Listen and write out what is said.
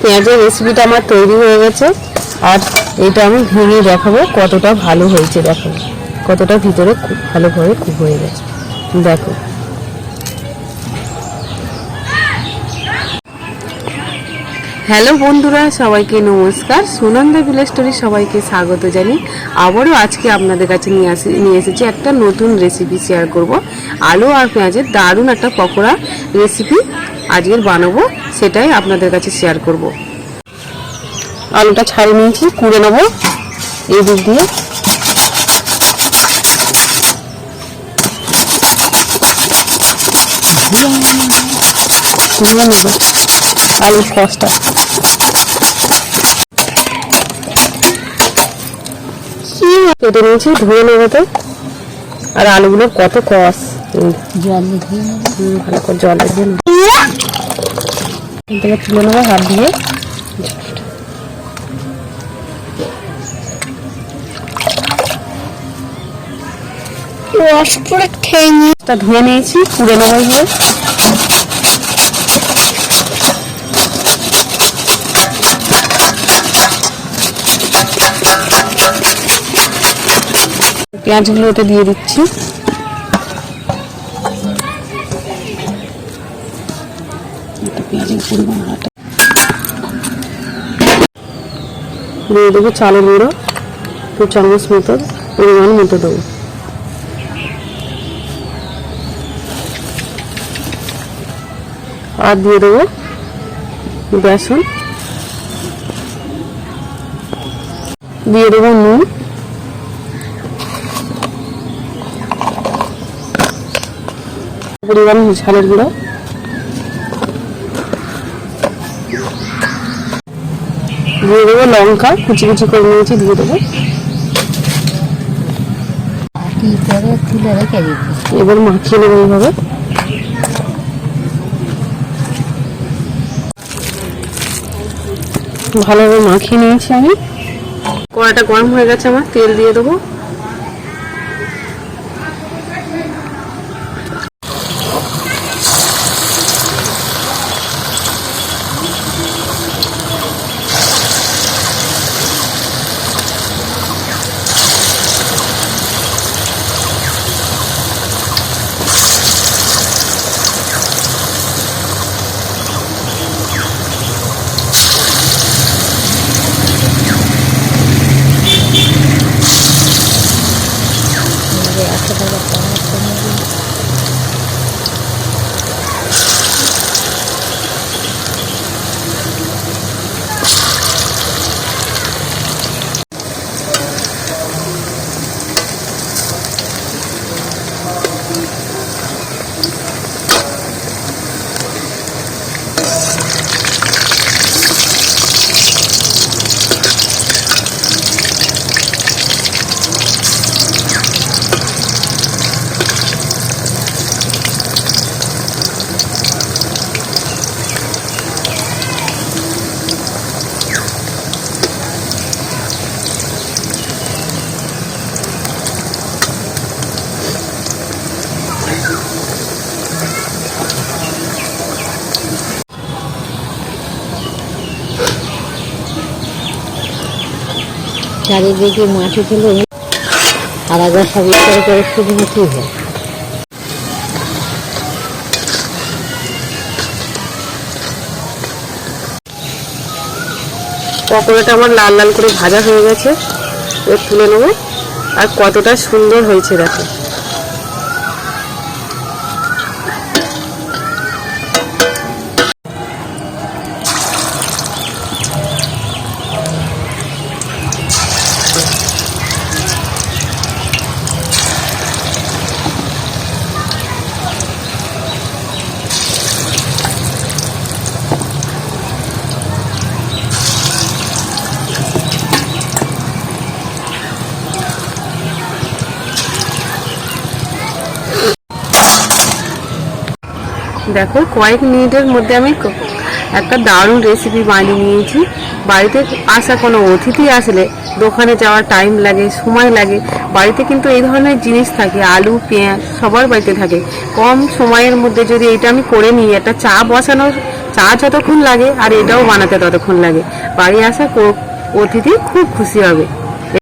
পেঁয়াজের রেসিপিটা আমার তৈরি হয়ে গেছে, আর এটা আমি ভেঙে দেখাবো কতটা ভালো হয়েছে। দেখো কতটা ভিতরে খুব ভালোভাবে কুক হয়ে গেছে। দেখো হ্যালো বন্ধুরা, সবাইকে নমস্কার। সুনন্দা ভিলেজ স্টোরি সবাইকে স্বাগত জানি। আবারও আজকে আপনাদের কাছে নিয়ে এসেছি একটা নতুন রেসিপি শেয়ার করব। আলু আর পেঁয়াজের দারুণ একটা পকোড়া রেসিপি আজকের বানাবো, সেটাই আপনাদের কাছে শেয়ার করব। আলুটা ছাড়িয়ে নিয়েছি, কুড়ে নেবো এই দিক দিয়ে। আলুর কষটা কেটে নিয়েছি, ধুয়ে নেবো তো। আর আলুগুলো কত কষ, জলে দিয়ে ভালো করে জলে দিয়ে থেকে তুলে নেবো হাত দিয়ে। ধুয়ে নিয়েছি, কুড়ে নেবো এগুলো। পেঁয়াজগুলো ওটা দিয়ে দিচ্ছি। দিয়ে দেবো চালের গুঁড়ো 2 চামচ মতো, পরিমাণ মতো দেবো। আর দিয়ে দেবো বেসন, দিয়ে দেবো নুন, পরিমাণ ঝালের গুঁড়ো, দিয়ে দেবো লঙ্কা কুচি কুচি করে নিয়েছি, দিয়ে দেবো। এবার মাখিয়ে নেবো এইভাবে। ভালোভাবে মাখিয়ে নিয়েছি আমি। কড়াটা গরম হয়ে গেছে আমার, তেল দিয়ে দেবো। চারিদিকে মাটি ফেলে আর আগে সব করে শুধু কি হয়। পকোড়াটা আমার লাল লাল করে ভাজা হয়ে গেছে, এবার তুলে নেবো। আর কতটা সুন্দর হয়েছে দেখো। দেখো কয়েক মিনিটের মধ্যে আমি একটা দারুণ রেসিপি বানিয়ে নিয়েছি। বাড়িতে আসা কোনো অতিথি আসলে দোকানে যাওয়ার টাইম লাগে, সময় লাগে। বাড়িতে কিন্তু এই ধরনের জিনিস থাকে, আলু পেঁয়াজ সবার বাড়িতে থাকে। কম সময়ের মধ্যে যদি এটা আমি করে নিই, একটা চা চা যতক্ষণ লাগে আর এটাও বানাতে ততক্ষণ লাগে। বাড়ি আসা অতিথি খুব খুশি হবে।